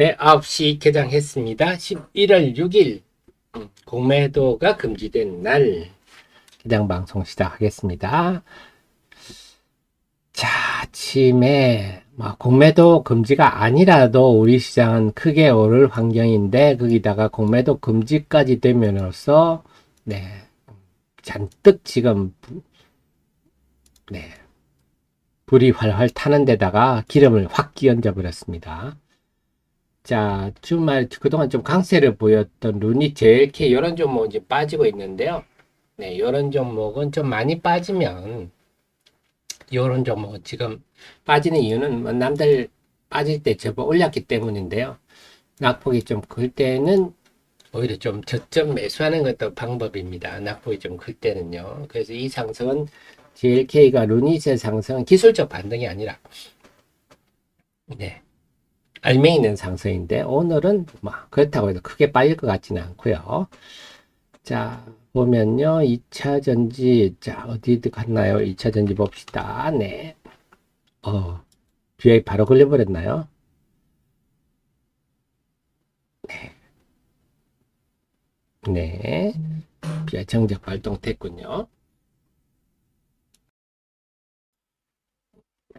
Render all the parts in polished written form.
네, 9시 개장했습니다. 11월 6일 공매도가 금지된 날 개장 방송 시작하겠습니다. 자, 아침에 공매도 금지가 아니라도 우리 시장은 크게 오를 환경인데 거기다가 공매도 금지까지 됨으로써 잔뜩 지금 불이 활활 타는 데다가 기름을 확 끼얹어 버렸습니다. 자, 주말 그동안 좀 강세를 보였던 루닛 JLK 이런 종목은 이제 빠지고 있는데요. 네, 이런 종목은 좀 많이 빠지면 이런 종목은 지금 빠지는 이유는 남들 빠질 때 접어 올렸기 때문인데요. 낙폭이 좀 클 때는 오히려 좀 저점 매수하는 것도 방법입니다. 낙폭이 좀 클 때는요. 그래서 이 상승은 JLK가 루닛의 상승은 기술적 반등이 아니라 알맹이 있는 상승인데 오늘은 그렇다고 해도 크게 빠질 것 같지는 않고요. 자, 보면요. 2차 전지, 자, 어디 갔나요? 2차 전지 봅시다. 네. 뒤에 바로 걸려버렸나요? 네. 비하정적 발동됐군요.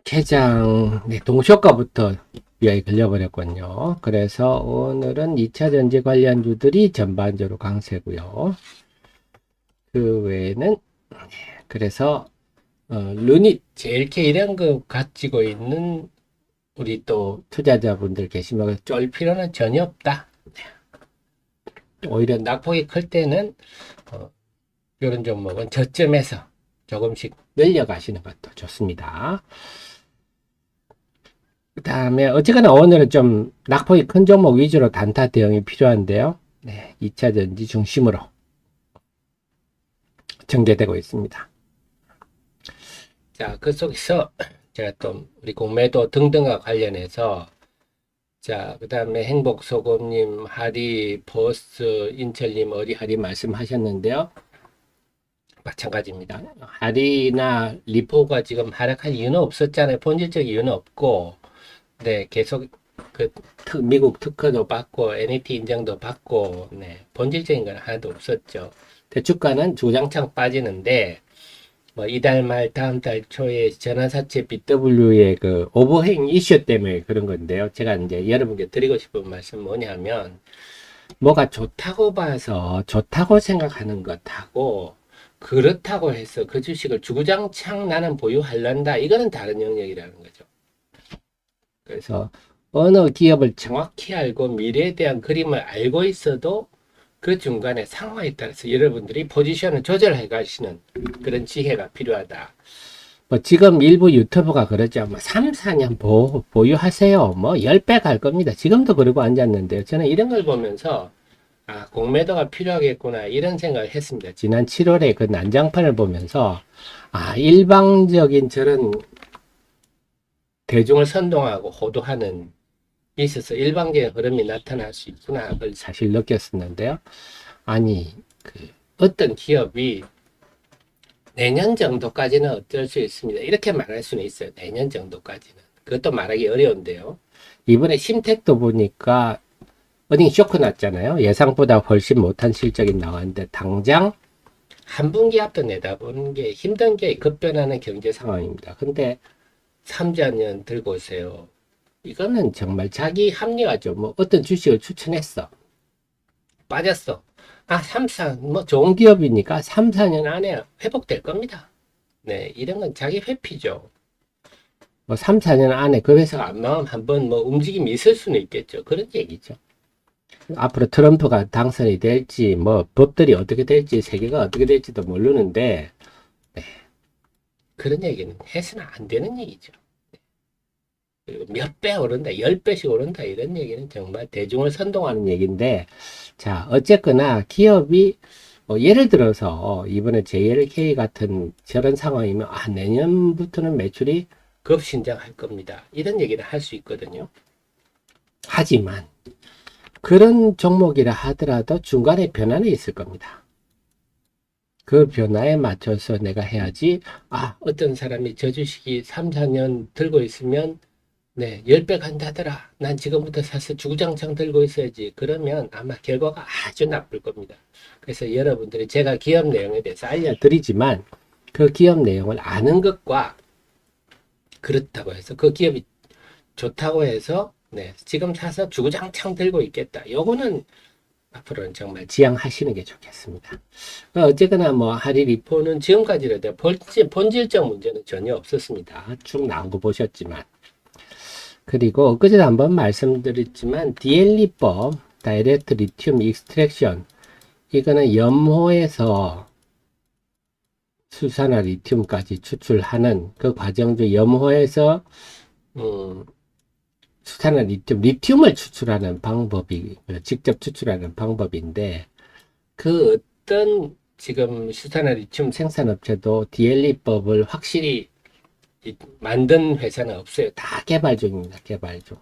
개장, 동시효과부터 위에 걸려버렸군요. 그래서 오늘은 2차 전지 관련주들이 전반적으로 강세고요. 그 외에는 그래서 루닛, JLK 이런 거 가지고 있는 우리 또 투자자분들 계시면 쫄 필요는 전혀 없다. 오히려 낙폭이 클 때는 이런 종목은 저점에서 조금씩 늘려가시는 것도 좋습니다. 그 다음에 어쨌거나 오늘은 좀 낙폭이 큰 종목 위주로 단타 대응이 필요한데요. 2차 전지 중심으로 전개되고 있습니다. 자, 그 속에서 제가 또 우리 공매도 등등과 관련해서 자, 그 다음에 행복소금님, 하리, 버스, 인철님, 어리하리 말씀하셨는데요. 마찬가지입니다. 하리나 리포가 지금 하락할 이유는 없었잖아요. 본질적 이유는 없고, 계속 미국 특허도 받고, NAT 인정도 받고, 본질적인 건 하나도 없었죠. 주가는 주장창 빠지는데, 이달 말 다음 달 초에 전환사채 BW의 그 오버행 이슈 때문에 그런 건데요. 제가 이제 여러분께 드리고 싶은 말씀은 뭐냐면, 뭐가 좋다고 봐서 좋다고 생각하는 것하고, 그렇다고 해서 그 주식을 주구장창 나는 보유할란다. 이거는 다른 영역이라는 거죠. 그래서 어느 기업을 정확히 알고 미래에 대한 그림을 알고 있어도 그 중간에 상황에 따라서 여러분들이 포지션을 조절해 가시는 그런 지혜가 필요하다. 지금 일부 유튜버가 그러죠. 3, 4년 보유하세요. 10배 갈 겁니다. 지금도 그러고 앉았는데요. 저는 이런 걸 보면서 공매도가 필요하겠구나 이런 생각을 했습니다. 지난 7월에 그 난장판을 보면서 일방적인 저런 대중을 선동하고 호도하는 있어서 일방적인 흐름이 나타날 수 있구나 그걸 사실 느꼈었는데요. 아니 어떤 기업이 내년 정도까지는 어쩔 수 있습니다. 이렇게 말할 수는 있어요. 내년 정도까지는. 그것도 말하기 어려운데요. 이번에 심택도 보니까 어닝 쇼크 났잖아요. 예상보다 훨씬 못한 실적이 나왔는데 당장 한 분기 앞도 내다보는 게 힘든 게 급변하는 경제 상황입니다. 근데 3, 4년 들고 오세요. 이거는 정말 자기 합리화죠. 어떤 주식을 추천했어. 빠졌어. 3, 4, 좋은 기업이니까 3, 4년 안에 회복될 겁니다. 이런 건 자기 회피죠. 3, 4년 안에 그 회사가 안 망하면 한번 움직임이 있을 수는 있겠죠. 그런 얘기죠. 앞으로 트럼프가 당선이 될지, 법들이 어떻게 될지, 세계가 어떻게 될지도 모르는데, 그런 얘기는 해서는 안 되는 얘기죠. 그리고 몇 배 오른다, 10배씩 오른다, 이런 얘기는 정말 대중을 선동하는 얘기인데, 자, 어쨌거나 기업이, 예를 들어서 이번에 JLK 같은 저런 상황이면, 내년부터는 매출이 급신장할 겁니다. 이런 얘기를 할 수 있거든요. 하지만, 그런 종목이라 하더라도 중간에 변화는 있을 겁니다. 그 변화에 맞춰서 내가 해야지, 어떤 사람이 저 주식이 3, 4년 들고 있으면 네, 10배 간다더라. 난 지금부터 사서 주구장창 들고 있어야지. 그러면 아마 결과가 아주 나쁠 겁니다. 그래서 여러분들이 제가 기업 내용에 대해서 알려드리지만 그 기업 내용을 아는 것과 그렇다고 해서 그 기업이 좋다고 해서 네, 지금 사서 주구장창 들고 있겠다. 요거는 앞으로는 정말 지양하시는 게 좋겠습니다. 어쨌거나 뭐 하리 리포는 지금까지라도 본질적 문제는 전혀 없었습니다. 쭉 나온 거 보셨지만. 그리고 엊그제도 한번 말씀드렸지만 DLE법, 다이렉트 리튬 익스트랙션, 이거는 염호에서 수산화 리튬까지 추출하는 그 과정 중 염호에서 수산화 리튬을 추출하는 방법이 직접 추출하는 방법인데 그 어떤 지금 수산화 리튬 생산업체도 DLE법을 확실히 만든 회사는 없어요. 다 개발 중입니다. 개발 중.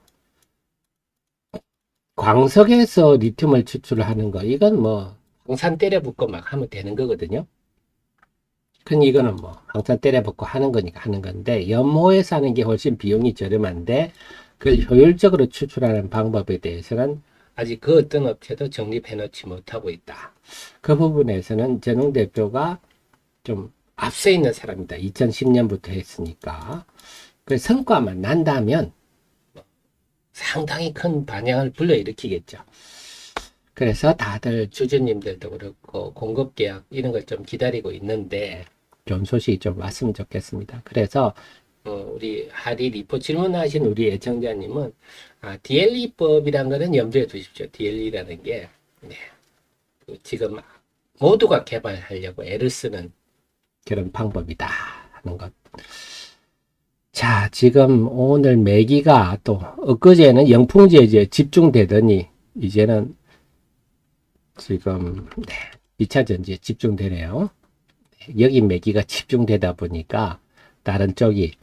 광석에서 리튬을 추출하는 거, 이건 뭐, 황산 때려붓고 막 하면 되는 거거든요. 근데 이거는 뭐, 황산 때려붓고 하는 거니까 하는 건데, 연모에서 하는 게 훨씬 비용이 저렴한데, 그걸 효율적으로 추출하는 방법에 대해서는 아직 그 어떤 업체도 정립해 놓지 못하고 있다. 그 부분에서는 전웅 대표가 좀 앞서 있는 사람이다. 2010년부터 했으니까. 그 성과만 난다면 상당히 큰 반향을 불러일으키겠죠. 그래서 다들 주주님들도 그렇고 공급 계약 이런 걸 좀 기다리고 있는데 좋은 소식이 좀 왔으면 좋겠습니다. 그래서 우리 하리 리포 질문하신 우리 애청자님은 DLE법이란 거는 염두에 두십시오. DLE라는 게 네, 지금 모두가 개발하려고 애를 쓰는 그런 방법이다 하는 것. 자, 지금 오늘 매기가 또 엊그제는 영풍제에 집중되더니 이제는 지금 네, 2차 전지에 집중되네요. 여기 매기가 집중되다 보니까 다른 쪽이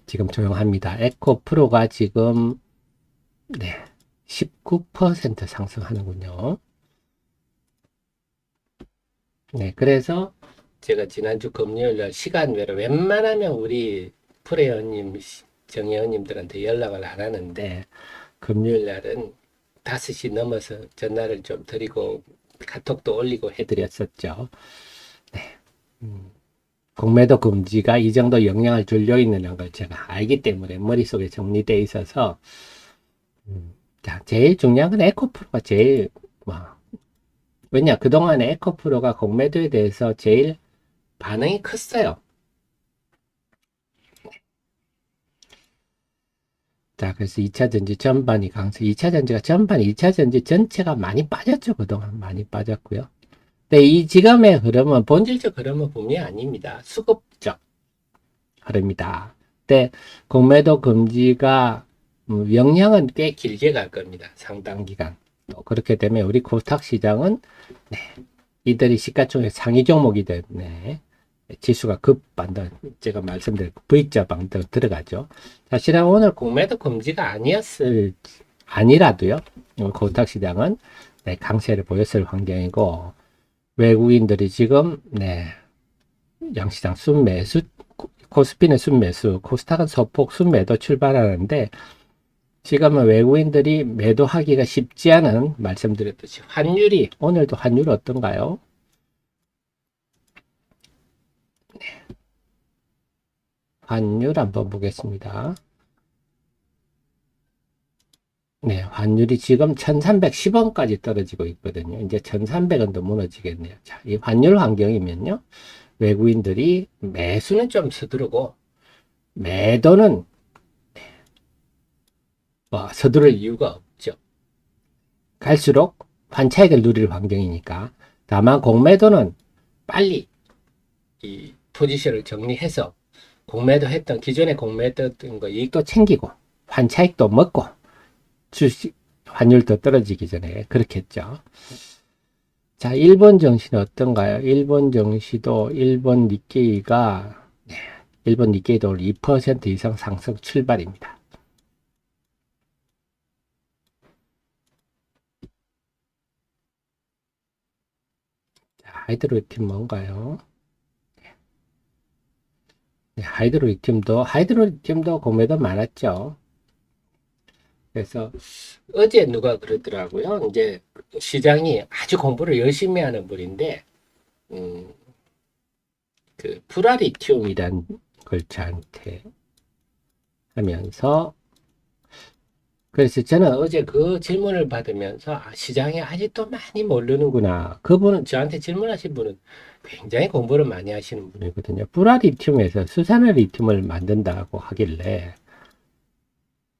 지금 조용합니다. 에코프로가 지금 네, 19% 상승하는군요. 네, 그래서 제가 지난주 금요일 날 시간외로 웬만하면 우리 프레어님, 정혜원님들한테 연락을 안 하는데 금요일 날은 5시 넘어서 전화를 좀 드리고 카톡도 올리고 해드렸었죠. 네. 공매도 금지가 이 정도 영향을 주려 있는 걸 제가 알기 때문에 머릿속에 정리되어 있어서 자, 제일 중요한 건 에코프로가 제일 뭐, 왜냐 그동안에 에코프로가 공매도에 대해서 제일 반응이 컸어요. 자, 그래서 2차 전지 전반이 강세, 2차 전지가 전반, 2차 전지 전체가 많이 빠졌죠. 그동안 많이 빠졌고요. 근데 이 지금의 흐름은 본질적 흐름은 분명히 아닙니다. 수급적 흐름이다. 근데 공매도 금지가 영향은 꽤 길게 갈 겁니다. 상당 기간. 또 그렇게 되면 우리 코스닥 시장은 네, 이들이 시가총액 상위 종목이 됐네. 지수가 급반등, 제가 말씀드린 V자 반등 들어가죠. 사실은 오늘 공매도 금지가 아니라도요. 코스닥 시장은 네, 강세를 보였을 환경이고 외국인들이 지금 네, 양시장 순매수, 코스피는 순매수, 코스닥은 소폭 순매도 출발하는데 지금은 외국인들이 매도하기가 쉽지 않은 말씀드렸듯이 환율이 오늘도 환율 어떤가요? 환율 한번 보겠습니다. 네, 환율이 지금 1310원까지 떨어지고 있거든요. 이제 1300원도 무너지겠네요. 자, 이 환율 환경이면요. 외국인들이 매수는 좀 서두르고 매도는 뭐 서두를 이유가 없죠. 갈수록 환차익을 누릴 환경이니까. 다만 공매도는 빨리 이 포지션을 정리해서 공매도 했던 기존에 공매도 했던 거 이익도 챙기고 환차익도 먹고 주식 환율도 떨어지기 전에 그렇게 했죠. 자, 일본 정시는 어떤가요? 일본 정시도 일본 니케이가 네, 일본 니케이도 오늘 2% 이상 상승 출발입니다. 자, 하이드로팀 뭔가요? 하이드로리튬도 공매도 많았죠. 그래서 어제 누가 그러더라고요. 이제 시장이 아주 공부를 열심히 하는 분인데, 음, 그 프라리튬이란 걸 저한테 하면서, 그래서 저는 어제 그 질문을 받으면서 시장에 아직도 많이 모르는구나. 그분은 저한테 질문하신 분은 굉장히 공부를 많이 하시는 분이거든요. 프라리튬에서 수산화 리튬을 만든다고 하길래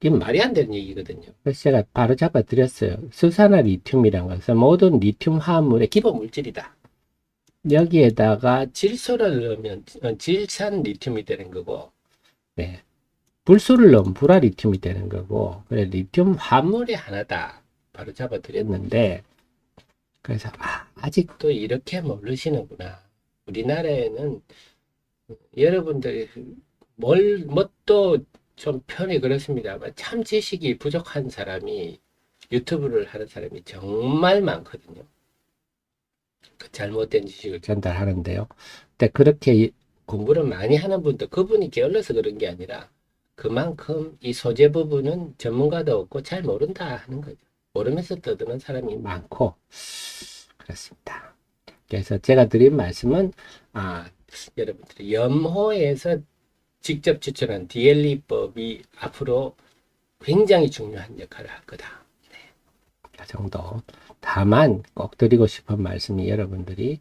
이게 말이 안 되는 얘기거든요. 그래서 제가 바로 잡아 드렸어요. 수산화 리튬이란 것은 모든 리튬 화합물의 기본 물질이다. 여기에다가 질소를 넣으면 질산 리튬이 되는 거고, 네. 불소를 넣으면 불화리튬이 되는 거고, 그래 리튬 화물이 하나다. 바로 잡아 드렸는데, 그래서 아직도 이렇게 모르시는구나. 우리나라에는 여러분들이 뭣도 좀 편히 그렇습니다만 참 지식이 부족한 사람이 유튜브를 하는 사람이 정말 많거든요. 그 잘못된 지식을 전달하는데요. 근데 그렇게 공부를 많이 하는 분도 그분이 게을러서 그런 게 아니라 그만큼 이 소재 부분은 전문가도 없고 잘 모른다 하는 거죠. 모르면서 떠드는 사람이 많고 그렇습니다. 그래서 제가 드린 말씀은 여러분들이 염호에서 직접 추천한 DLE법이 앞으로 굉장히 중요한 역할을 할 거다. 네. 그 정도. 다만 꼭 드리고 싶은 말씀이 여러분들이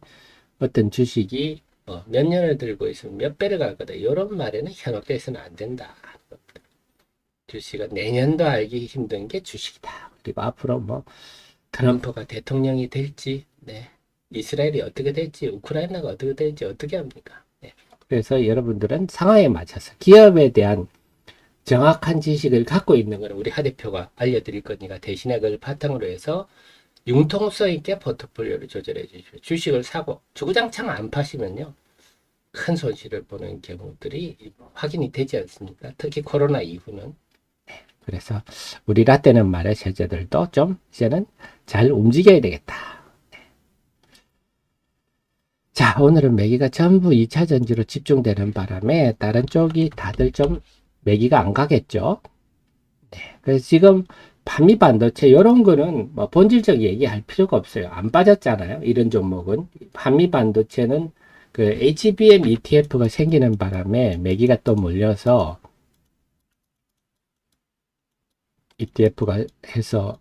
어떤 주식이 몇 년을 들고 있으면 몇 배를 갈 거다. 이런 말에는 현혹돼서는 안 된다. 주식은 내년도 알기 힘든 게 주식이다. 그리고 앞으로 뭐 트럼프가 대통령이 될지, 네. 이스라엘이 어떻게 될지, 우크라이나가 어떻게 될지 어떻게 합니까? 네. 그래서 여러분들은 상황에 맞춰서 기업에 대한 정확한 지식을 갖고 있는 거는 우리 하 대표가 알려드릴 거니까 대신에 그걸 바탕으로 해서 융통성 있게 포트폴리오를 조절해 주십시오. 주식을 사고 주구장창 안 파시면요. 큰 손실을 보는 경우들이 확인이 되지 않습니까? 특히 코로나 이후는. 네. 그래서 우리 라떼는 말의 세제들도 좀 이제는 잘 움직여야 되겠다. 네. 자, 오늘은 매기가 전부 2차 전지로 집중되는 바람에 다른 쪽이 다들 좀 매기가 안 가겠죠. 네. 그래서 지금 반미 반도체 이런 거는 뭐 본질적 얘기할 필요가 없어요. 안 빠졌잖아요. 이런 종목은 반미 반도체는 그 HBM ETF가 생기는 바람에 매기가 또 몰려서 ETF가 해서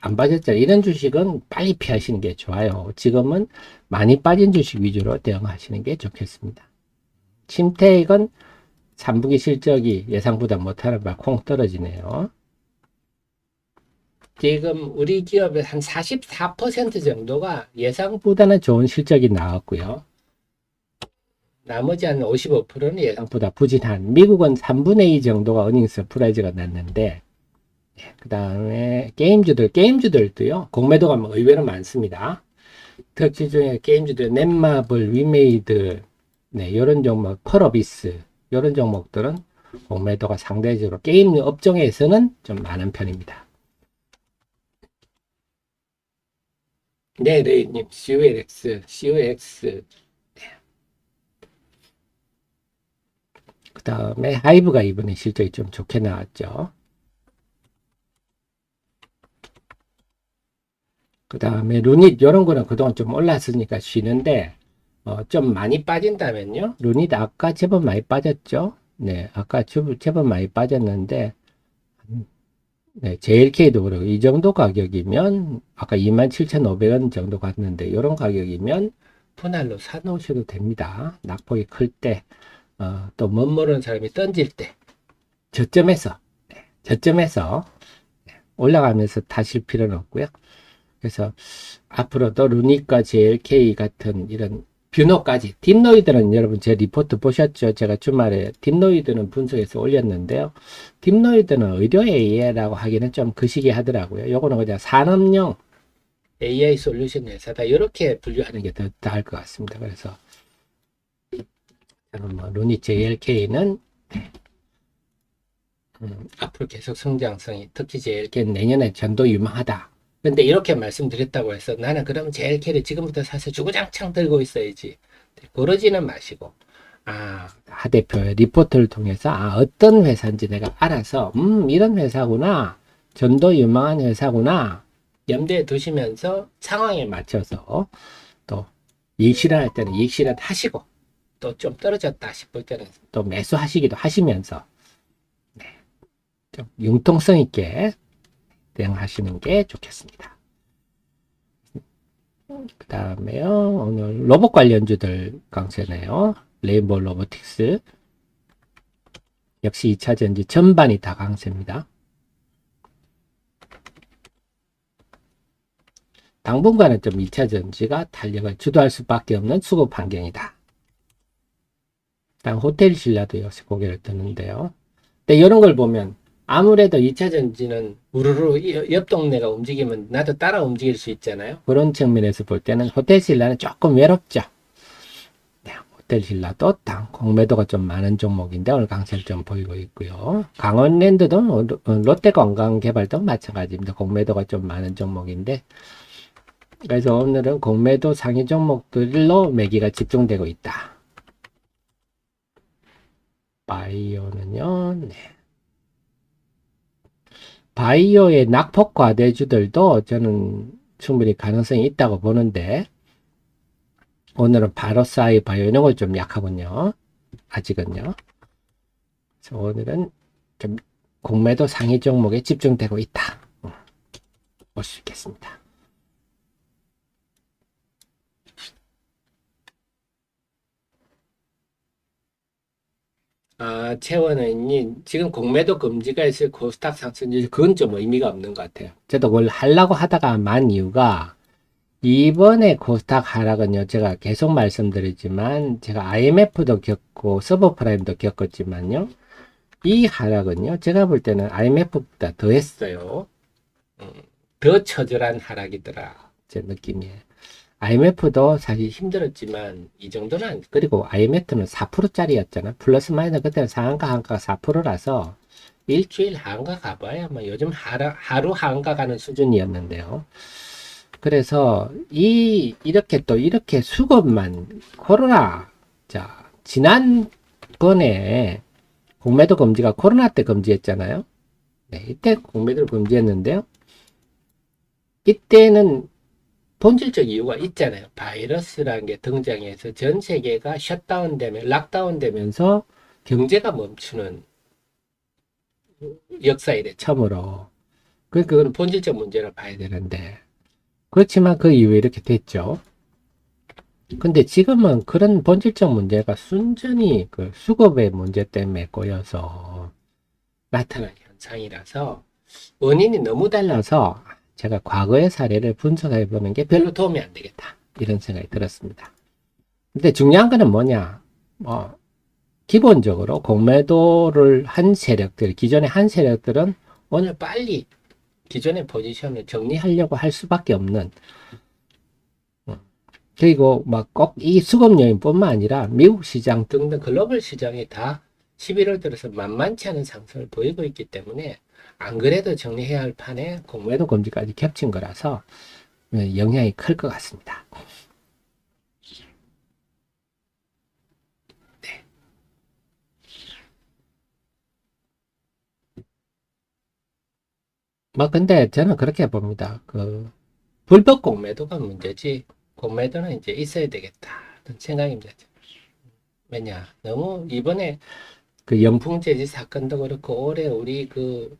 안 빠졌잖아요. 이런 주식은 빨리 피하시는 게 좋아요. 지금은 많이 빠진 주식 위주로 대응하시는 게 좋겠습니다. 침태익은 3분기 실적이 예상보다 못하는 바 콩 떨어지네요. 지금 우리 기업의 한 44% 정도가 예상보다는 좋은 실적이 나왔고요. 나머지 한 55%는 예상보다 부진한, 미국은 3분의 2 정도가 어닝 서프라이즈가 났는데, 그 다음에 게임주들도요, 공매도가 뭐 의외로 많습니다. 특히 중에 게임주들, 넷마블, 위메이드, 네, 요런 종목, 펄어비스, 요런 종목들은 공매도가 상대적으로 게임 업종에서는 좀 많은 편입니다. 네, 레이님, COX. 그 다음에 하이브가 이번에 실적이 좀 좋게 나왔죠. 그 다음에 루닛, 이런 거는 그동안 좀 올랐으니까 쉬는데, 좀 많이 빠진다면요. 루닛 아까 제법 많이 빠졌죠. 네, 아까 제법 많이 빠졌는데, 네, JLK도 그렇고, 이 정도 가격이면, 아까 27,500원 정도 갔는데, 이런 가격이면, 분할로 사놓으셔도 됩니다. 낙폭이 클 때, 또 못 모르는 사람이 던질 때, 저점에서 올라가면서 타실 필요는 없고요. 그래서 앞으로도 루닉과 JLK 같은 이런 뷰노까지, 딥노이드는 여러분 제 리포트 보셨죠? 제가 주말에 딥노이드는 분석해서 올렸는데요. 딥노이드는 의료 AI라고 하기는 좀 거시기 하더라고요. 요거는 그냥 산업용 AI 솔루션 회사다. 이렇게 분류하는 게 더 나을 것 같습니다. 그래서 저는 뭐 루닉 JLK는 앞으로 계속 성장성이, 특히 JLK는 내년에 전도 유망하다. 근데 이렇게 말씀드렸다고 해서 나는 그럼 JLK를 지금부터 사서 주구장창 들고 있어야지, 그러지는 마시고 하 대표의 리포트를 통해서 어떤 회사인지 내가 알아서 이런 회사구나, 전도 유망한 회사구나 염두에 두시면서 상황에 맞춰서 또 이익 실현할 때는 이익 실현 하시고, 또 좀 떨어졌다 싶을 때는 또 매수하시기도 하시면서 좀 융통성 있게 대응하시는 게 좋겠습니다. 그 다음에요, 오늘 로봇 관련주들 강세네요. 레인보우 로보틱스 역시 2차 전지 전반이 다 강세입니다. 당분간은 좀 2차 전지가 탄력을 주도할 수밖에 없는 수급 환경이다. 다음 호텔 신라도 역시 고개를 드는데요. 근데 이런 걸 보면 아무래도 2차 전지는 우르르 옆 동네가 움직이면 나도 따라 움직일 수 있잖아요. 그런 측면에서 볼 때는 호텔 신라는 조금 외롭죠. 네, 호텔 신라도 공매도가 좀 많은 종목인데 오늘 강세를 좀 보이고 있고요. 강원랜드도 롯데관광개발도 마찬가지입니다. 공매도가 좀 많은 종목인데, 그래서 오늘은 공매도 상위 종목들로 매기가 집중되고 있다. 바이오는요, 네. 바이오의 낙폭 과대주들도 저는 충분히 가능성이 있다고 보는데, 오늘은 바로사이 바이오 이런 걸 좀 약하군요. 아직은요. 그래서 오늘은 좀 공매도 상위 종목에 집중되고 있다. 볼 수 있겠습니다. 채원은님, 지금 공매도 금지가 있을 코스닥 상승률, 그건 좀 의미가 없는 것 같아요. 저도 그걸 하려고 하다가 만 이유가, 이번에 코스닥 하락은요, 제가 계속 말씀드리지만, 제가 IMF도 겪고, 서브프라임도 겪었지만요, 이 하락은요, 제가 볼 때는 IMF보다 더 했어요. 더 처절한 하락이더라, 제 느낌이. IMF도 사실 힘들었지만 이 정도는, 그리고 IMF는 4%짜리였잖아. 플러스 마이너스 그때는 상한가 한가가 4%라서 일주일 한가 가봐야 뭐 요즘 하루 한가 가는 수준이었는데요. 그래서 이렇게 또 이렇게 수급만 코로나, 자, 지난번에 공매도 금지가 코로나 때 금지했잖아요. 네, 이때 공매도를 금지했는데요. 이때는 본질적 이유가 있잖아요. 바이러스라는 게 등장해서 전 세계가 락다운 되면서 경제가 멈추는 역사이래, 처음으로. 그건 본질적 문제를 봐야 되는데. 그렇지만 그 이후에 이렇게 됐죠. 근데 지금은 그런 본질적 문제가 순전히 그 수급의 문제 때문에 꼬여서 나타난 현상이라서 원인이 너무 달라서 제가 과거의 사례를 분석해 보는 게 별로 도움이 안 되겠다, 이런 생각이 들었습니다. 근데 중요한 거는 뭐냐, 기본적으로 공매도를 한 세력들, 기존의 한 세력들은 오늘 빨리 기존의 포지션을 정리하려고 할 수밖에 없는, 그리고 막 꼭 이 수급 요인뿐만 아니라 미국 시장 등등 글로벌 시장이 다 11월 들어서 만만치 않은 상승을 보이고 있기 때문에 안 그래도 정리해야 할 판에 공매도 금지까지 겹친 거라서 영향이 클 것 같습니다. 네. 뭐 근데 저는 그렇게 봅니다. 그 불법 공매도가 문제지, 공매도는 이제 있어야 되겠다, 그런 생각입니다. 왜냐, 너무 이번에 그 영풍재지 사건도 그렇고 올해 우리 그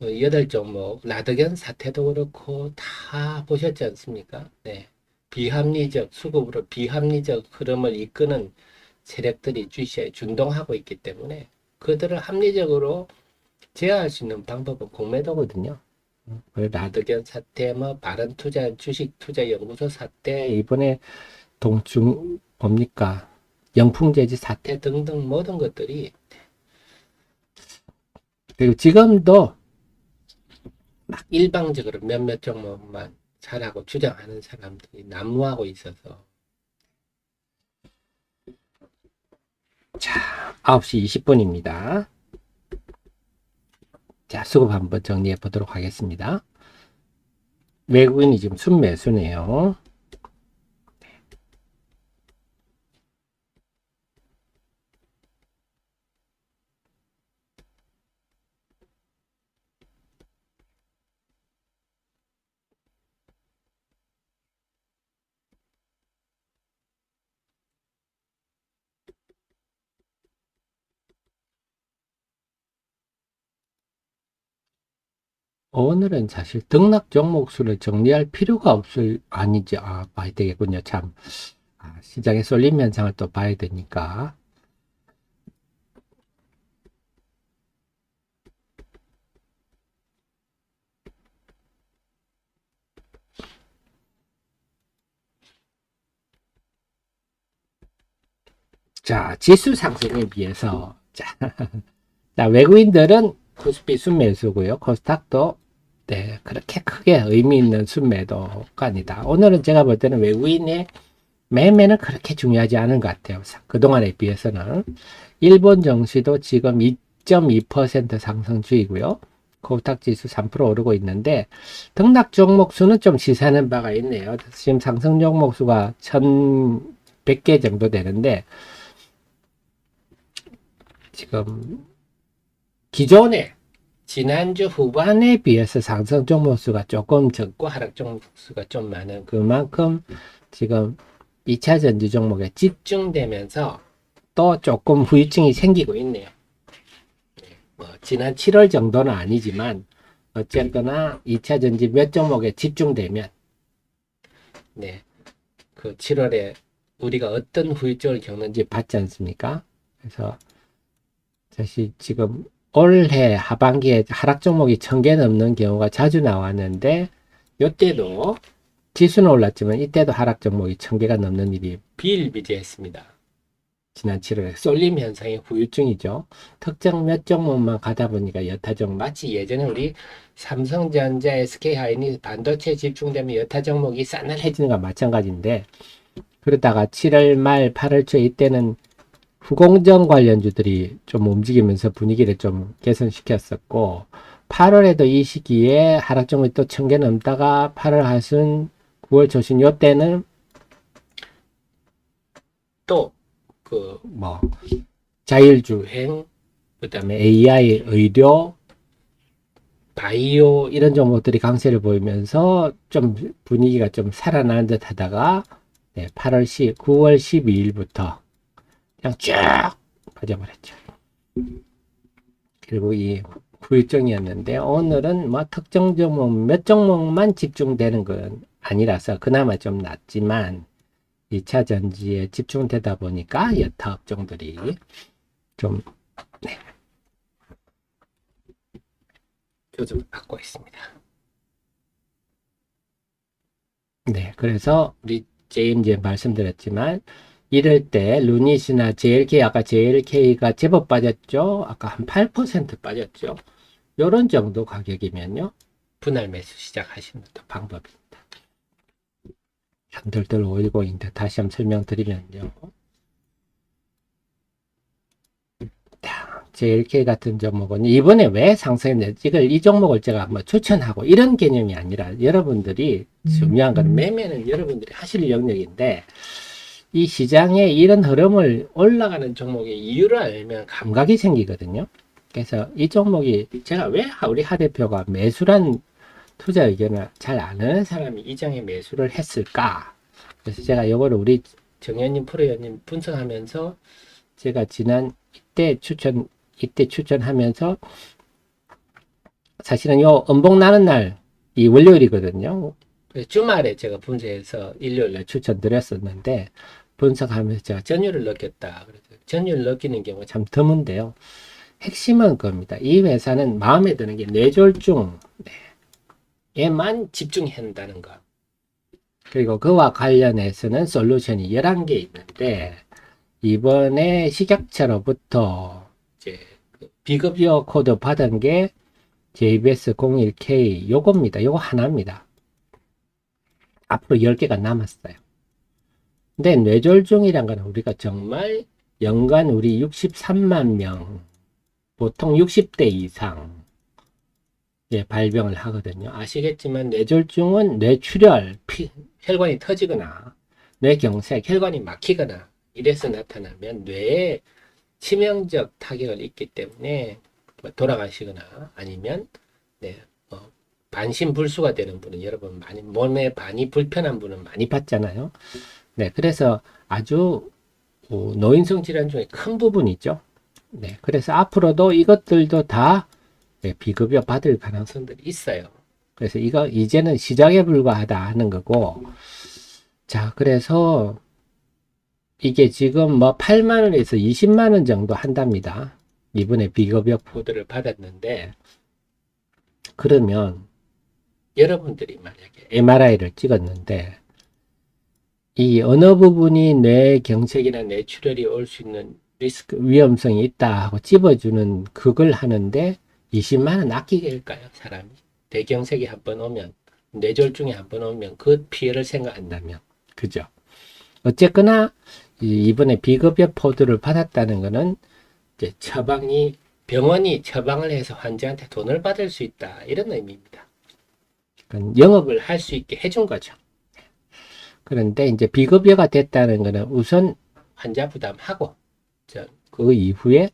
8종목 라드견 사태도 그렇고 다 보셨지 않습니까? 네. 비합리적 수급으로 비합리적 흐름을 이끄는 세력들이 주시에 준동하고 있기 때문에 그들을 합리적으로 제어할 수 있는 방법은 공매도거든요. 라드견 사태, 뭐 바른투자 주식투자연구소 사태, 이번에 동중 뭡니까, 영풍재지 사태 등등 모든 것들이, 그리고 지금도 막 일방적으로 몇몇 종목만 잘하고 주장하는 사람들이 난무하고 있어서. 자, 9시 20분입니다. 자, 수급 한번 정리해 보도록 하겠습니다. 외국인이 지금 순매수네요. 오늘은 사실 등락 종목 수를 정리할 필요가 아니지. 봐야 되겠군요. 참. 시장에 쏠림 현상을 또 봐야 되니까. 자, 지수 상승에 비해서. 자, 외국인들은 코스피 순매수고요. 코스닥도 네, 그렇게 크게 의미 있는 순매도가 아니다. 오늘은 제가 볼 때는 외국인의 매매는 그렇게 중요하지 않은 것 같아요. 그동안에 비해서는. 일본 증시도 지금 2.2% 상승 중이고요. 코스닥 지수 3% 오르고 있는데 등락 종목 수는 좀 시사하는 바가 있네요. 지금 상승 종목 수가 1,100개 정도 되는데 지금 기존에 지난주 후반에 비해서 상승 종목 수가 조금 적고 하락 종목 수가 좀 많은 그만큼 지금 2차 전지 종목에 집중되면서 또 조금 후유증이 생기고 있네요. 지난 7월 정도는 아니지만 어쨌거나 2차 전지 몇 종목에 집중되면 네, 그 7월에 우리가 어떤 후유증을 겪는지 봤지 않습니까? 그래서 사실 지금 올해 하반기에 하락 종목이 1,000개 넘는 경우가 자주 나왔는데 이때도 지수는 올랐지만 이때도 하락 종목이 1,000개가 넘는 일이 비일비재했습니다. 지난 7월에 쏠림 현상의 후유증이죠. 특정 몇 종목만 가다 보니까 여타 종목 마치 예전에 우리 삼성전자, SK하이닉스 반도체 집중되면 여타 종목이 싸늘해지는 것과 마찬가지인데 그러다가 7월 말 8월 초 이때는 후공정 관련주들이 좀 움직이면서 분위기를 좀 개선시켰었고 8월에도 이 시기에 하락 종목이 또 1,000개 넘다가 8월 하순 9월 초순 요때는 또 자율주행, 그 다음에 AI, 의료, 바이오 이런 종목들이 강세를 보이면서 좀 분위기가 좀 살아나는 듯 하다가 9월 12일부터 그냥 쭉 빠져버렸죠. 그리고 이 후유증이었는데 오늘은 뭐 특정 종목 몇 종목만 집중되는 건 아니라서 그나마 좀 낫지만 2차 전지에 집중되다 보니까 여타 업종들이 좀 교정을 받고 있습니다. 네, 그래서 우리 JMJ 말씀드렸지만 이럴 때 루닛이나 JLK 아까 JLK가 제법 빠졌죠. 아까 한 8% 빠졌죠. 요런 정도 가격이면요. 분할 매수 시작하시는 것도 방법입니다. 현들들 510인데 다시 한번 설명드리면요. JLK 같은 종목은 이번에 왜 상승했는지 이 종목을 제가 뭐 추천하고 이런 개념이 아니라 여러분들이 중요한 건 매매는 여러분들이 하실 영역인데 이 시장에 이런 흐름을 올라가는 종목의 이유를 알면 감각이 생기거든요. 그래서 이 종목이 제가 왜 우리 하 대표가 매수란 투자 의견을 잘 아는 사람이 이 장에 매수를 했을까? 그래서 제가 이거를 우리 정현님 프로님 분석하면서 제가 지난 이때 추천하면서 사실은 요 음봉 나는 날 이 월요일이거든요. 주말에 제가 분석해서 일요일에 추천드렸었는데 분석하면서 제가 전율을 느꼈다. 그래서 전율을 느끼는 경우가 참 드문데요. 핵심은 겁니다. 이 회사는 마음에 드는 게 뇌졸중에만 집중한다는 것. 그리고 그와 관련해서는 솔루션이 11개 있는데 이번에 식약처로부터 이제 비급여 코드 받은 게 JBS01K 요겁니다. 요거 하나입니다. 앞으로 10개가 남았어요. 근데 뇌졸중이란 건 우리가 정말 연간 우리 63만 명, 보통 60대 이상 발병을 하거든요. 아시겠지만 뇌졸중은 뇌출혈, 혈관이 터지거나 뇌경색, 혈관이 막히거나 이래서 나타나면 뇌에 치명적 타격을 입기 때문에 돌아가시거나 아니면 반신불수가 되는 분은 여러분 많이 몸에 많이 불편한 분은 많이 봤잖아요. 네, 그래서 아주 노인성 질환 중에 큰 부분이죠. 네, 그래서 앞으로도 이것들도 다 비급여 받을 가능성들이 있어요. 그래서 이거 이제는 시작에 불과하다 하는 거고, 자, 그래서 이게 지금 뭐 8만 원에서 20만 원 정도 한답니다. 이번에 비급여 보드를 받았는데, 그러면 여러분들이 만약에 MRI를 찍었는데 이 어느 부분이 뇌 경색이나 뇌출혈이 올 수 있는 리스크 위험성이 있다 하고 찝어주는 그걸 하는데 20만 원 아끼게일까요? 사람이 뇌경색이 한번 오면, 뇌졸중이 한번 오면 그 피해를 생각한다면, 그죠? 어쨌거나 이번에 비급여 포드를 받았다는 거는 이제 처방이, 병원이 처방을 해서 환자한테 돈을 받을 수 있다, 이런 의미입니다. 그러니까 영업을 할 수 있게 해준 거죠. 그런데 이제 비급여가 됐다는 거는 우선 환자 부담하고 그 이후에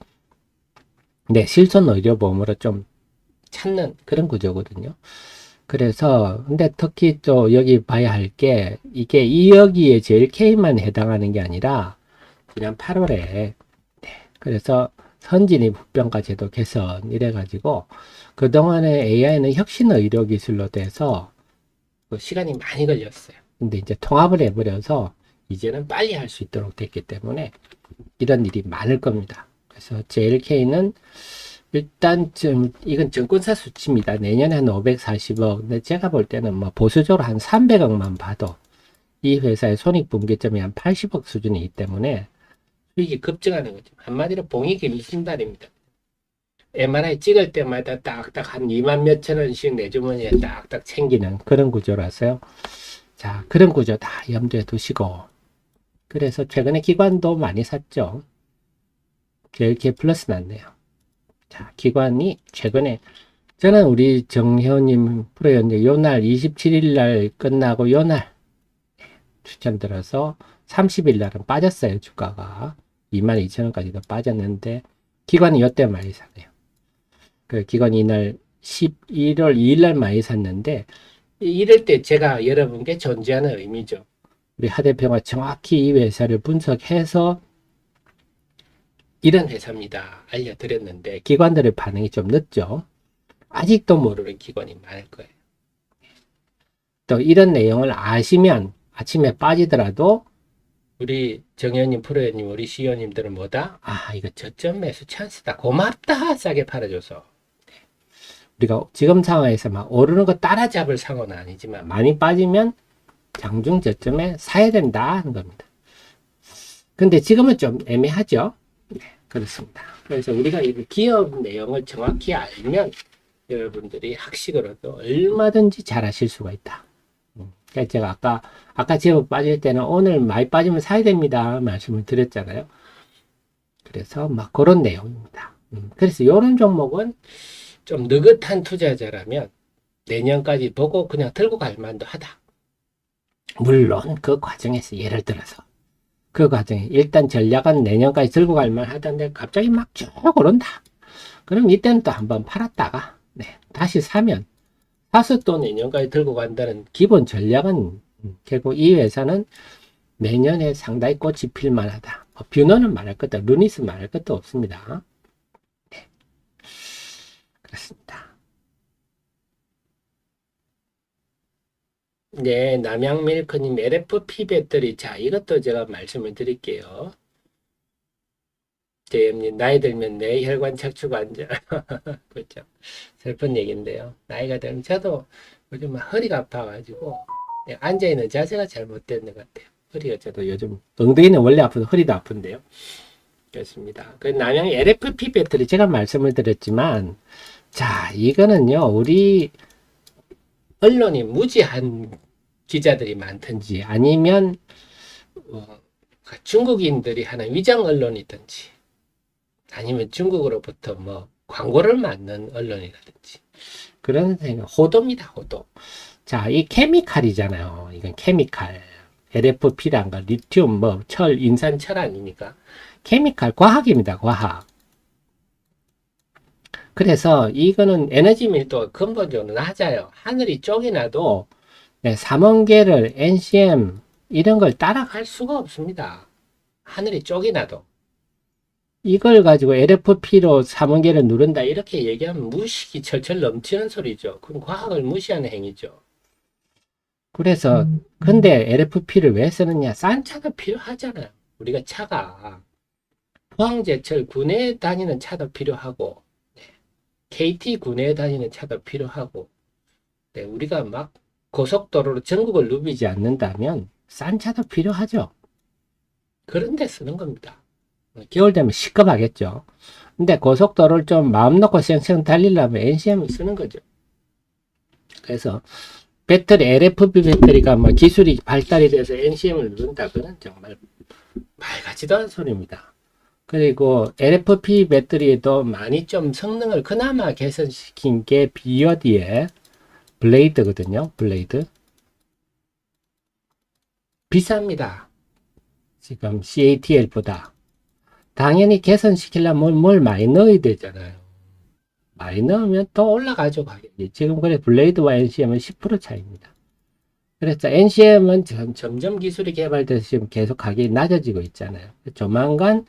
내 실손 의료보험으로 좀 찾는 그런 구조거든요. 그래서 근데 특히 또 여기 봐야 할 게 이게 이 여기에 제일 K만 해당하는 게 아니라 지난 8월에 그래서 선진입 후평가 제도 개선 이래가지고 그동안에 AI는 혁신 의료 기술로 돼서 시간이 많이 걸렸어요. 근데 이제 통합을 해버려서 이제는 빨리 할 수 있도록 됐기 때문에 이런 일이 많을 겁니다. 그래서 JLK는 일단 좀 이건 증권사 수치입니다. 내년에 한 540억. 근데 제가 볼 때는 뭐 보수적으로 한 300억만 봐도 이 회사의 손익분기점이 한 80억 수준이기 때문에 수익이 급증하는 거죠. 한마디로 봉이 김순달입니다. MRI 찍을 때마다 딱딱 한 2만 몇천 원씩 내 주머니에 딱딱 챙기는 그런 구조라서요. 자, 그런 구조 다 염두에 두시고. 그래서 최근에 기관도 많이 샀죠. JLK 플러스 났네요. 자, 기관이 최근에 저는 우리 정혜원님 프로였는데 요날 27일 날 끝나고 요날 추천드려서 30일 날은 빠졌어요. 주가가 22,000원까지도 빠졌는데 기관이 요때 많이 사네요. 그 기관이 이날 11월 2일 날 많이 샀는데 이럴 때 제가 여러분께 존재하는 의미죠. 우리 하 대표가 정확히 이 회사를 분석해서 이런 회사입니다 알려드렸는데 기관들의 반응이 좀 늦죠. 아직도 모르는 기관이 많을 거예요. 또 이런 내용을 아시면 아침에 빠지더라도 우리 정현님, 프로현님, 우리 CEO님들은 뭐다? 아, 이거 저점 매수 찬스다. 고맙다. 싸게 팔아줘서. 우리가 지금 상황에서 막 오르는 거 따라잡을 상황은 아니지만 많이 빠지면 장중 저점에 사야 된다 하는 겁니다. 근데 지금은 좀 애매하죠. 네, 그렇습니다. 그래서 우리가 이 기업 내용을 정확히 알면 여러분들이 학식으로도 얼마든지 잘하실 수가 있다. 그러니까 제가 아까 제법 빠질 때는 오늘 많이 빠지면 사야 됩니다 말씀을 드렸잖아요. 그래서 막 그런 내용입니다. 그래서 이런 종목은 좀 느긋한 투자자라면 내년까지 보고 그냥 들고 갈 만도 하다. 물론 그 과정에서 예를 들어서 그 과정에 일단 전략은 내년까지 들고 갈 만하던데 갑자기 막 쭉 오른다. 그럼 이때는 또 한번 팔았다가 다시 사면 사서 또 내년까지 들고 간다는 기본 전략은 결국 이 회사는 내년에 상당히 꽃이 필 만하다. 뷰너는 말할 것도 루니스 말할 것도 없습니다. 네. 그렇습니다. 네, 남양밀크님 LFP 배터리. 자, 이것도 제가 말씀을 드릴게요. 제임님, 나이 들면 내 혈관 척추가 앉아. 그렇죠. 슬픈 얘기인데요. 나이가 들면 저도 요즘 허리가 아파가지고 앉아있는 자세가 잘못된 것 같아요. 허리가 저도 요즘 엉덩이는 원래 아프고 허리도 아픈데요. 그렇습니다. 그 남양 LFP 배터리 제가 말씀을 드렸지만 자, 이거는요, 우리 언론이 무지한 기자들이 많든지 아니면 중국인들이 하는 위장 언론이든지 아니면 중국으로부터 뭐 광고를 맞는 언론이라든지 그런 생각, 호도입니다, 호도. 자, 이 케미칼이잖아요. 이건 케미칼. LFP란 거, 리튬, 뭐, 철, 인산철 아니니까. 케미칼, 과학입니다, 과학. 그래서 이거는 에너지 밀도가 근본적으로 낮아요. 하늘이 쪼개나도 삼원계를, NCM, 이런 걸 따라갈 수가 없습니다. 하늘이 쪼개나도. 이걸 가지고 LFP로 3원계를 누른다 이렇게 얘기하면 무식이 철철 넘치는 소리죠. 그건 과학을 무시하는 행위죠. 그래서 근데 LFP를 왜 쓰느냐? 싼 차가 필요하잖아요. 우리가 차가 포항제철 구내에 다니는 차도 필요하고 KT 구내에 다니는 차도 필요하고 네, 우리가 막 고속도로로 전국을 누비지 않는다면 싼 차도 필요하죠. 그런데 쓰는 겁니다. 겨울 되면 시급하겠죠. 근데 고속도로를 좀 마음 놓고 쌩쌩 달리려면 NCM을 쓰는 거죠. 그래서 배터리, LFP 배터리가 뭐 기술이 발달이 돼서 NCM을 누른다. 그건 정말 말 같지도 않은 소리입니다. 그리고 LFP 배터리에도 많이 좀 성능을 그나마 개선시킨 게 비어디의 블레이드거든요. 블레이드. 비쌉니다. 지금 CATL보다. 당연히 개선시키려면 뭘 많이 넣어야 되잖아요. 많이 넣으면 또 올라가죠, 가격이. 지금 그래 블레이드와 NCM은 10% 차이입니다. 그래서 NCM은 점점 기술이 개발돼서 지금 계속 가격이 낮아지고 있잖아요. 조만간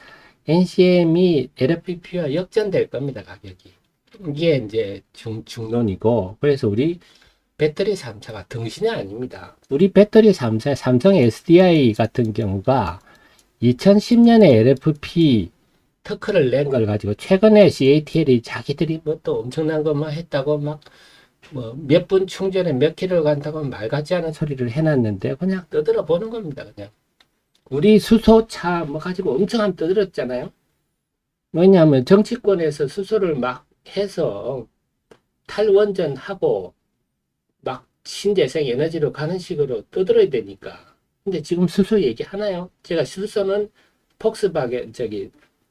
NCM이 LFP와 역전될 겁니다, 가격이. 이게 이제 중론이고, 그래서 우리 배터리 3사가 등신이 아닙니다. 우리 배터리 3사, 삼성 SDI 같은 경우가 2010년에 LFP 특허를 낸 걸 가지고 최근에 CATL이 자기들이 뭐 또 엄청난 것만 했다고 막 뭐 몇 분 충전에 몇 킬로 간다고 말 같지 않은 소리를 해놨는데 그냥 떠들어 보는 겁니다. 그냥 우리 수소차 뭐 가지고 엄청 한번 떠들었잖아요. 왜냐하면 정치권에서 수소를 막 해서 탈원전하고 막 신재생 에너지로 가는 식으로 떠들어야 되니까. 근데 지금 수소 얘기하나요? 제가 수소는 폭스바겐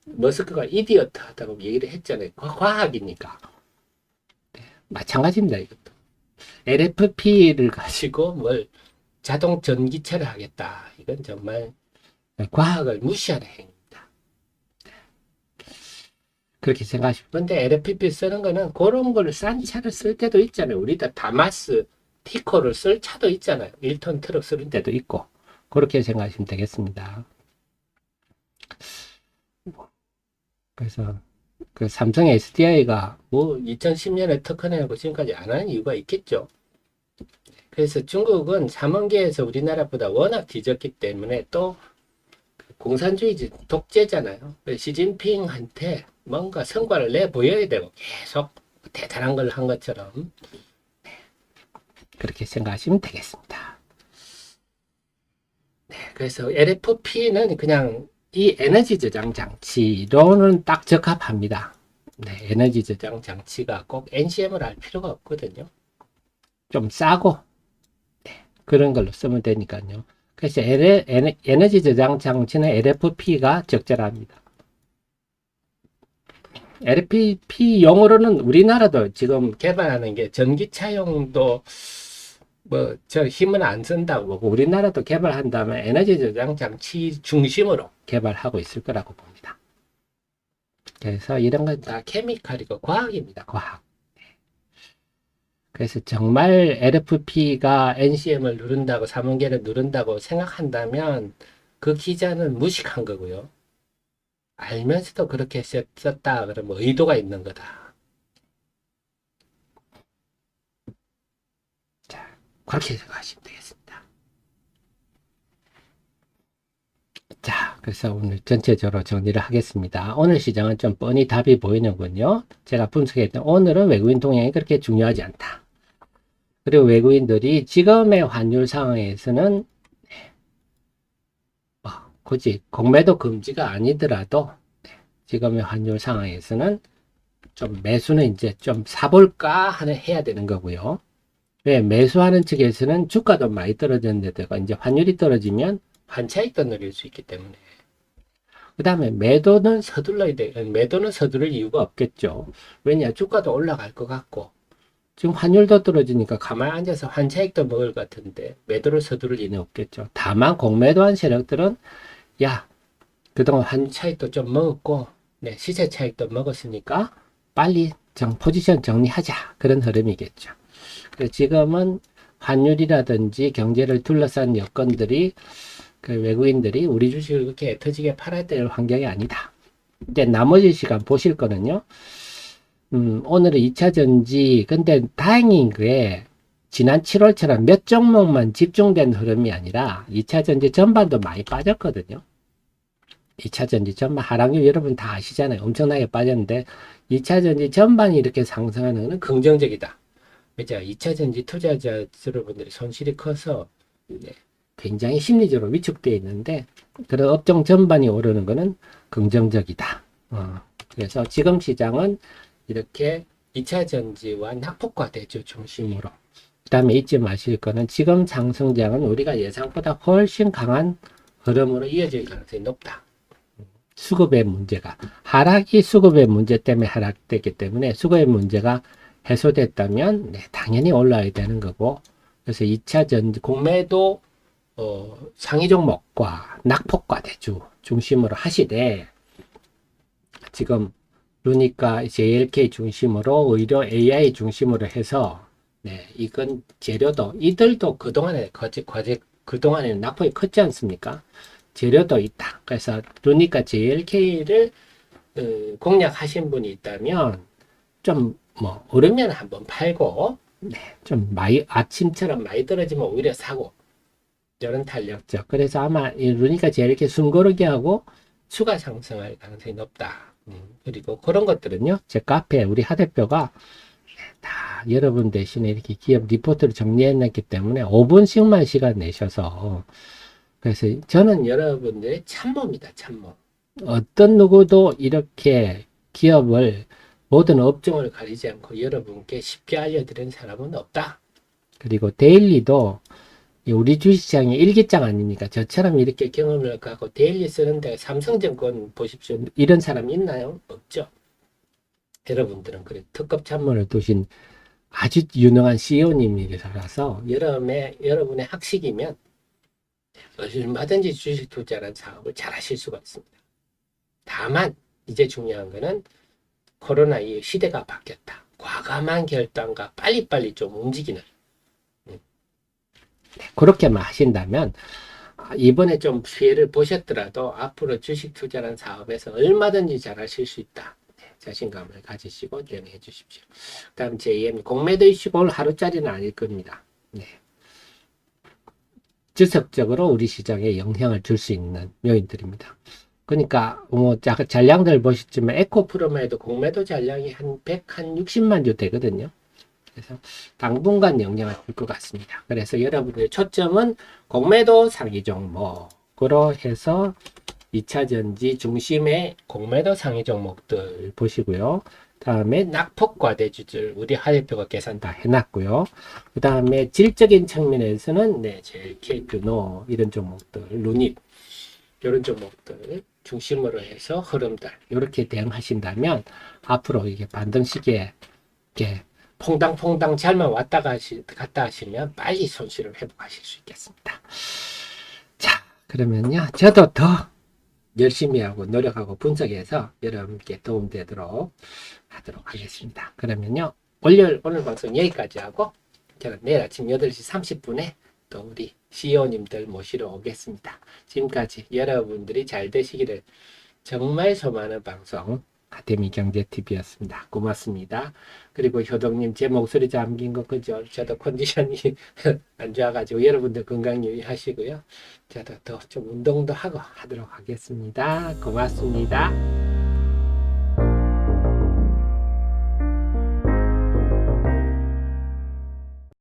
머스크가 이디어트하다고 얘기를 했잖아요. 과학이니까. 마찬가지입니다. 이것도. LFP를 가지고 뭘 자동 전기차를 하겠다. 이건 정말 과학을 무시하는 행위입니다. 그렇게 생각하시면. 근데 LFP 쓰는 거는 그런 걸 싼 차를 쓸 때도 있잖아요. 우리도 다마스, 티코를 쓸 차도 있잖아요. 1톤 트럭 쓸 때도 있고. 그렇게 생각하시면 되겠습니다. 그래서 그 삼성 SDI가 뭐 2010년에 특허내고 지금까지 안 하는 이유가 있겠죠. 그래서 중국은 삼원계에서 우리나라보다 워낙 뒤졌기 때문에 또 공산주의 독재잖아요. 시진핑한테 뭔가 성과를 내보여야 되고 계속 대단한 걸 한 것처럼 그렇게 생각하시면 되겠습니다. 네, 그래서 LFP는 그냥 이 에너지 저장 장치로는 딱 적합합니다. 네, 에너지 저장 장치가 꼭 NCM을 할 필요가 없거든요. 좀 싸고 네, 그런 걸로 쓰면 되니까요. 그래서 에너지 저장 장치는 LFP가 적절합니다. LFP용으로는 우리나라도 지금 개발하는 게 전기차용도 뭐 저 힘은 안 쓴다고 보고 우리나라도 개발한다면 에너지 저장 장치 중심으로 개발하고 있을 거라고 봅니다. 그래서 이런 건 다 케미칼이고 과학입니다. 과학. 그래서 정말 LFP가 NCM을 누른다고 삼원계를 누른다고 생각한다면 그 기자는 무식한 거고요. 알면서도 그렇게 썼다 그러면 의도가 있는 거다. 자, 그렇게 생각하시면 되겠습니다. 자, 그래서 오늘 전체적으로 정리를 하겠습니다. 오늘 시장은 좀 뻔히 답이 보이는군요. 제가 분석했던 오늘은 외국인 동향이 그렇게 중요하지 않다. 그리고 외국인들이 지금의 환율 상황에서는 굳이 공매도 금지가 아니더라도 지금의 환율 상황에서는 좀 매수는 이제 좀 사볼까 하는 해야 되는 거고요. 왜 매수하는 측에서는 주가도 많이 떨어졌는데다가 이제 환율이 떨어지면 환차익도 누릴 수 있기 때문에 그 다음에 매도는 서둘러야 돼. 매도는 서두를 이유가 없겠죠. 왜냐 주가도 올라갈 것 같고 지금 환율도 떨어지니까 가만히 앉아서 환차익도 먹을 것 같은데 매도를 서두를 이유는 없겠죠. 다만 공매도한 세력들은 야 그동안 환차익도 좀 먹었고 네, 시세 차익도 먹었으니까 빨리 포지션 정리하자 그런 흐름이겠죠. 그래서 지금은 환율이라든지 경제를 둘러싼 여건들이 그 외국인들이 우리 주식을 그렇게 애터지게 팔아야 될 환경이 아니다. 이제 나머지 시간 보실 거는요. 오늘은 2차 전지. 근데 다행인 게 지난 7월처럼 몇 종목만 집중된 흐름이 아니라 2차 전지 전반도 많이 빠졌거든요. 2차 전지 전반 하락률 여러분 다 아시잖아요. 엄청나게 빠졌는데 2차 전지 전반이 이렇게 상승하는 것은 긍정적이다. 그죠? 2차 전지 투자자 여러분들이 손실이 커서 네, 굉장히 심리적으로 위축되어 있는데 그런 업종 전반이 오르는 것은 긍정적이다. 그래서 지금 시장은 이렇게 2차 전지와 낙폭과 대주 중심으로 그 다음에 잊지 마실 거는 지금 상승장은 우리가 예상보다 훨씬 강한 흐름으로 이어질 가능성이 높다. 수급의 문제가 하락이 수급의 문제 때문에 하락됐기 때문에 수급의 문제가 해소됐다면 네, 당연히 올라야 되는 거고 그래서 2차 전지 공매도 상위 종목과 낙폭과 대주 중심으로 하시되 지금 그러니까 JLK 중심으로 오히려 AI 중심으로 해서 네, 이건 재료도 이들도 그동안에는 낙폭이 컸지 않습니까? 재료도 있다. 그래서 그러니까 JLK를 공략하신 분이 있다면 좀 뭐 오르면 한번 팔고 네, 좀 많이 아침처럼 많이 떨어지면 오히려 사고 이런 탄력적. 그래서 아마 그러니까 JLK 숨고르기 하고 추가 상승할 가능성이 높다. 그리고 그런 것들은요, 제 카페 우리 하 대표가 다 여러분 대신에 이렇게 기업 리포트를 정리해놨기 때문에 5분씩만 시간 내셔서 그래서 저는 여러분들의 참모입니다. 참모. 어떤 누구도 이렇게 기업을 모든 업종을 가리지 않고 여러분께 쉽게 알려드리는 사람은 없다. 그리고 데일리도 우리 주식시장이 일기장 아닙니까? 저처럼 이렇게 경험을 갖고 데일리 쓰는데 삼성증권 보십시오. 이런 사람 있나요? 없죠. 여러분들은 그래 특급 참모를 두신 아주 유능한 CEO님이라서 여러분의 학식이면 얼마든지 주식 투자라는 사업을 잘 하실 수가 있습니다. 다만 이제 중요한 거는 코로나 이후 시대가 바뀌었다. 과감한 결단과 빨리빨리 좀 움직이는 그렇게만 하신다면 이번에 좀 피해를 보셨더라도 앞으로 주식 투자라는 사업에서 얼마든지 잘 하실 수 있다. 자신감을 가지시고 대응해 주십시오. 다음 JM 공매도 이슈가 오늘 하루짜리는 아닐 겁니다. 네. 지속적으로 우리 시장에 영향을 줄 수 있는 요인들입니다. 그러니까 뭐 잔량들 보셨지만 에코프로마에도 공매도 잔량이 한 160만 주 되거든요. 그래서 당분간 영향을 줄 것 같습니다. 그래서 여러분들의 초점은 공매도 상위 종목으로 해서 2차 전지 중심의 공매도 상위 종목들 보시고요. 다음에 낙폭과 대주들 우리 하 대표가 계산 다 해놨고요. 그 다음에 질적인 측면에서는 네, JLK, 뷰노 이런 종목들, 루닛 이런 종목들 중심으로 해서 흐름들 이렇게 대응하신다면 앞으로 이게 반등 시기에 이렇게 퐁당퐁당 잘만 갔다 하시면 빨리 손실을 회복하실 수 있겠습니다. 자, 그러면요. 저도 더 열심히 하고 노력하고 분석해서 여러분께 도움되도록 하도록 하겠습니다. 그러면요. 오늘 방송 여기까지 하고 저는 내일 아침 8시 30분에 또 우리 CEO님들 모시러 오겠습니다. 지금까지 여러분들이 잘 되시기를 정말 소망하는 방송 아카데미 경제TV였습니다. 고맙습니다. 그리고 효동님 제 목소리 잠긴 거 그죠? 저도 컨디션이 안 좋아가지고 여러분들 건강 유의하시고요. 저도 더 좀 운동도 하고 하도록 하겠습니다. 고맙습니다.